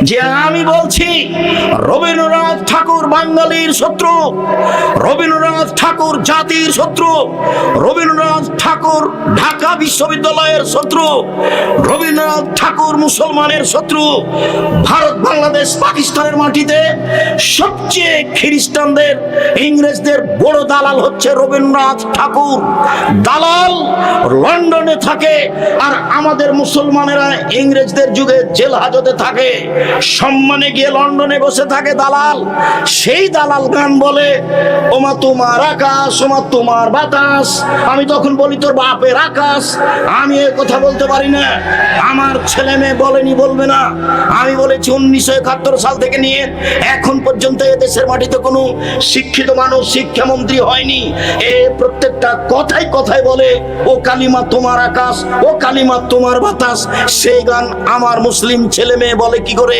যে আমি বলছি রবীন্দ্রনাথ ঠাকুর বাঙালির শত্রু, রবীন্দ্রনাথ ঠাকুর জাতির শত্রু, রবীন্দ্রনাথ ঠাকুর ঢাকা বিশ্ববিদ্যালয়ের শত্রু, রবীন্দ্রনাথ ঠাকুর মুসলমানের শত্রু। ভারত, বাংলাদেশ, পাকিস্তানের মাটিতে সবচেয়ে খ্রিস্টানদের, ইংরেজদের বড় দালাল হচ্ছে রবীন্দ্রনাথ ঠাকুর। দালাল লন্ডনে থাকে, আর আমাদের মুসলমানেরা ইংরেজদের যুগে জেল হাজতে থাকে, সম্মানে গিয়ে লন্ডনে বসে থাকে দালাল। সেই দালাল গান বলে, ওমা তোমার আকাশ, ওমা তোমার বাতাস। আমি তখন বলি তোর বাপের আকাশ। আমি এ কথা বলতে পারি না, আমার ছেলে মেয়ে বলেনি, বলবে না। আমি বলেছি 1971 সাল থেকে নিয়ে এখন পর্যন্ত এদেশের মাটিতে কোনো শিক্ষিত মানুষ শিক্ষামন্ত্রী হয়নি। এ প্রত্যেকটা কথাই কথাই বলে, ও কালিমা তোমার আকাশ, ও কালিমা তোমার বাতাস। সেই গান আমার মুসলিম ছেলে মেয়ে বলে কি করে?